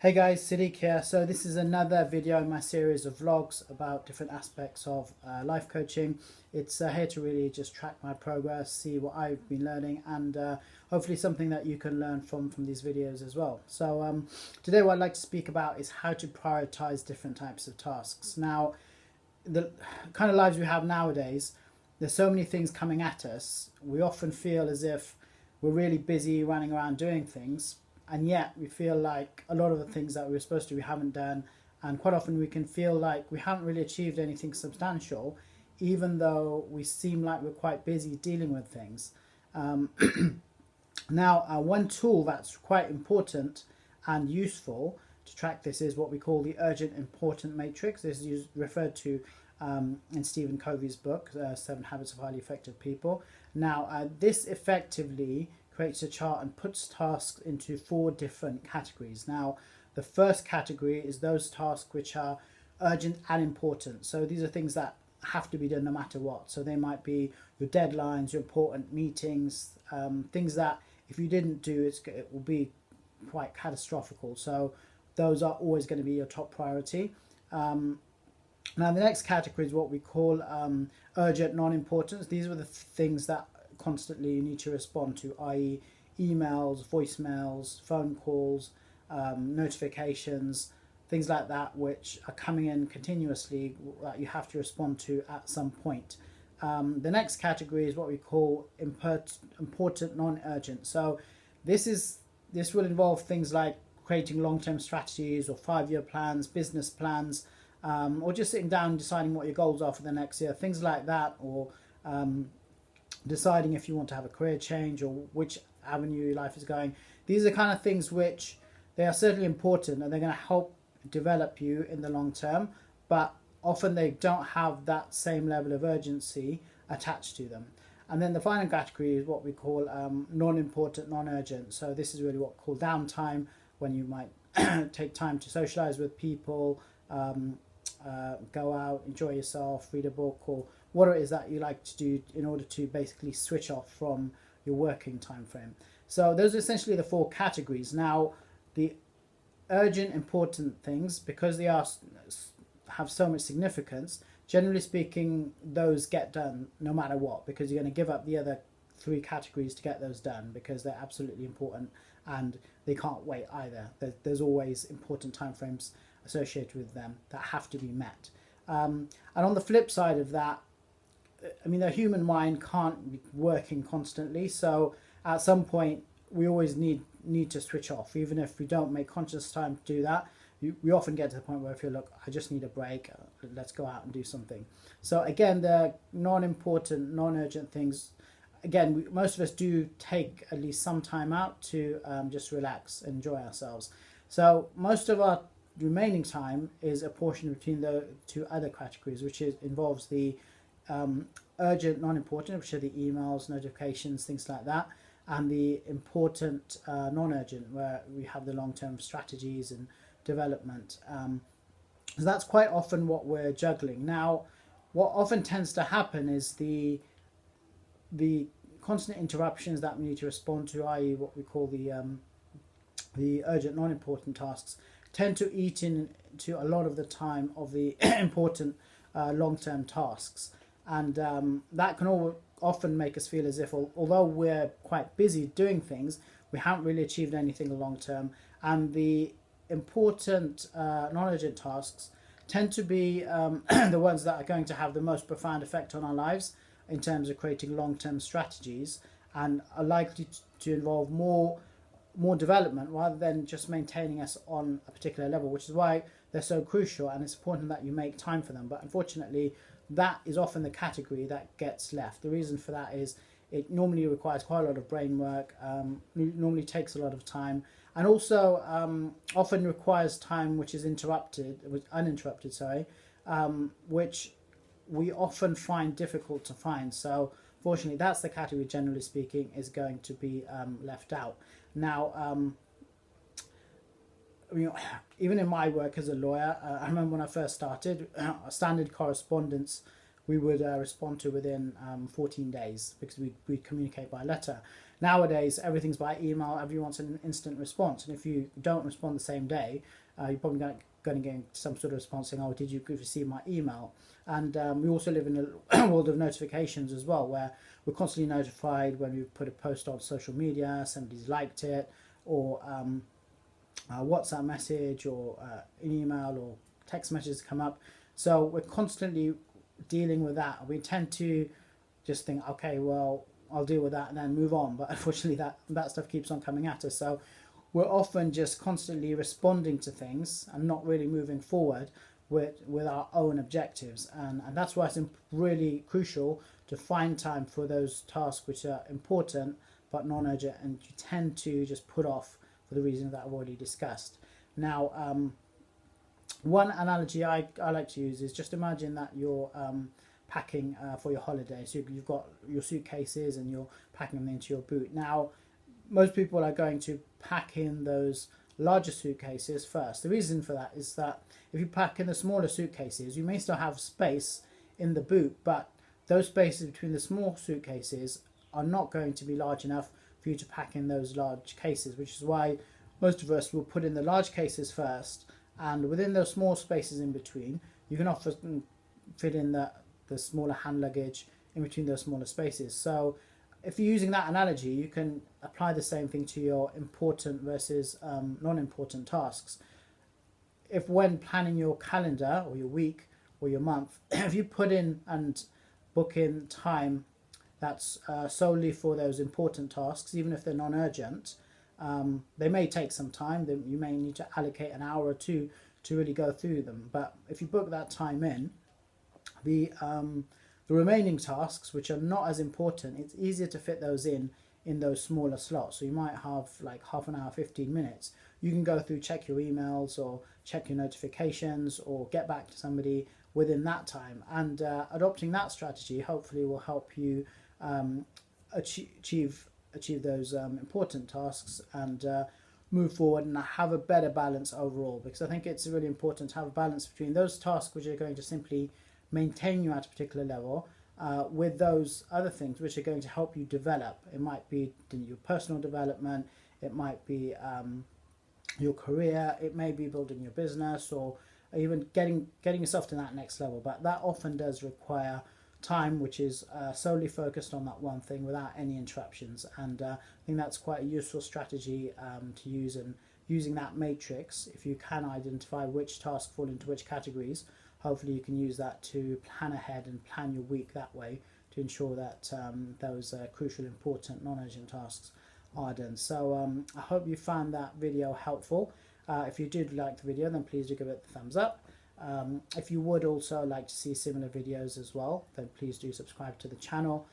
Hey guys, Siddiq here. So this is another video in my series of vlogs about different aspects of life coaching. It's here to really just track my progress, see what I've been learning, and hopefully something that you can learn from these videos as well. So today what I'd like to speak about is how to prioritize different types of tasks. Now, the kind of lives we have nowadays, there's so many things coming at us. We often feel as if we're really busy running around doing things, and yet we feel like a lot of the things that we were supposed to we haven't done, and quite often we can feel like we haven't really achieved anything substantial, even though we seem like we're quite busy dealing with things. Now, one tool that's quite important and useful to track this is what we call the urgent important matrix. This is referred to in Stephen Covey's book, 7 Habits of Highly Effective People. Now, this effectively creates a chart and puts tasks into 4 different categories. Now, the first category is those tasks which are urgent and important. So these are things that have to be done no matter what. So they might be your deadlines, your important meetings, things that if you didn't do, it will be quite catastrophical. So those are always going to be your top priority. Now, the next category is what we call urgent non-importance. These are the things that constantly you need to respond to, i.e. emails, voicemails, phone calls, notifications, things like that, which are coming in continuously that you have to respond to at some point. The next category is what we call important non-urgent. So this will involve things like creating long-term strategies or 5-year plans, business plans, or just sitting down and deciding what your goals are for the next year, things like that, or deciding if you want to have a career change or which avenue your life is going. These are the kind of things which they are certainly important and they're going to help develop you in the long term, but often they don't have that same level of urgency attached to them. And then the final category is what we call non-important, non-urgent. So this is really what we call downtime, when you might take time to socialize with people, go out, enjoy yourself, read a book, or what it is that you like to do in order to basically switch off from your working time frame. So those are essentially the 4 categories. Now, the urgent important things, because they have so much significance, generally speaking, those get done no matter what, because you're going to give up the other 3 categories to get those done because they're absolutely important and they can't wait either. There's always important time frames associated with them that have to be met. And on the flip side of that, I mean, the human mind can't be working constantly, so at some point we always need to switch off. Even if we don't make conscious time to do that, we often get to the point where we feel, look, I just need a break, let's go out and do something. So again, the non-important, non-urgent things, again, most of us do take at least some time out to just relax and enjoy ourselves. So most of our remaining time is a portion between the 2 other categories, which involves the urgent non-important, which are the emails, notifications, things like that, and the important non-urgent, where we have the long-term strategies and development. So that's quite often what we're juggling. Now, what often tends to happen is the constant interruptions that we need to respond to, i.e. what we call the urgent non-important tasks, tend to eat into a lot of the time of the important long-term tasks. And that can often make us feel as if, although we're quite busy doing things, we haven't really achieved anything long term. And the important non-urgent tasks tend to be the ones that are going to have the most profound effect on our lives in terms of creating long-term strategies, and are likely to involve more development rather than just maintaining us on a particular level, which is why they're so crucial, and it's important that you make time for them. But unfortunately, that is often the category that gets left. The reason for that is it normally requires quite a lot of brain work, normally takes a lot of time, and also often requires time which is uninterrupted, which we often find difficult to find. So fortunately, that's the category, generally speaking, is going to be left out. Now, even in my work as a lawyer, I remember when I first started, standard correspondence we would respond to within 14 days, because we communicate by letter. nowadays everything's by email, everyone wants an instant response, and if you don't respond the same day, you're probably going to get some sort of response saying, oh, did you receive my email? And we also live in a world of notifications as well, where we're constantly notified when we put a post on social media, somebody's liked it, or a WhatsApp message, or an email or text messages come up. So we're constantly dealing with that. We tend to just think, okay, well, I'll deal with that and then move on. But unfortunately, that stuff keeps on coming at us. So we're often just constantly responding to things and not really moving forward with our own objectives. And that's why it's really crucial to find time for those tasks which are important but non-urgent, and you tend to just put off for the reasons that I've already discussed. Now, one analogy I like to use is, just imagine that you're packing for your holiday. So you've got your suitcases and you're packing them into your boot. Now, most people are going to pack in those larger suitcases first. The reason for that is that if you pack in the smaller suitcases, you may still have space in the boot, but those spaces between the small suitcases are not going to be large enough for you to pack in those large cases, which is why most of us will put in the large cases first, and within those small spaces in between, you can often fit in the smaller hand luggage in between those smaller spaces. So if you're using that analogy, you can apply the same thing to your important versus non-important tasks. If when planning your calendar or your week or your month, if you put in and book in time that's solely for those important tasks, even if they're non-urgent, they may take some time. You may need to allocate an hour or two to really go through them. But if you book that time in, the remaining tasks, which are not as important, it's easier to fit those in those smaller slots. So you might have like half an hour, 15 minutes. You can go through, check your emails or check your notifications or get back to somebody within that time. And adopting that strategy hopefully will help you achieve those important tasks and move forward and have a better balance overall. Because I think it's really important to have a balance between those tasks which are going to simply maintain you at a particular level with those other things which are going to help you develop. It might be your personal development, it might be your career, it may be building your business, or even getting yourself to that next level. But that often does require time which is solely focused on that one thing without any interruptions. And I think that's quite a useful strategy to use. And using that matrix, if you can identify which tasks fall into which categories, hopefully you can use that to plan ahead and plan your week that way to ensure that those crucial, important, non-urgent tasks are done. So I hope you found that video helpful. If you did like the video, then please do give it a thumbs up. If you would also like to see similar videos as well, then please do subscribe to the channel.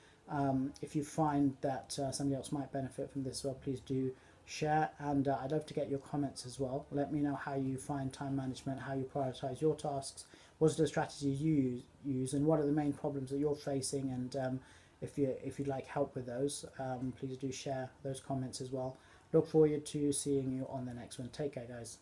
If you find that somebody else might benefit from this as well, please do share. And I'd love to get your comments as well. Let me know how you find time management, how you prioritize your tasks, what's the strategies you use, and what are the main problems that you're facing. And if you'd like help with those, please do share those comments as well. Look forward to seeing you on the next one. Take care, guys.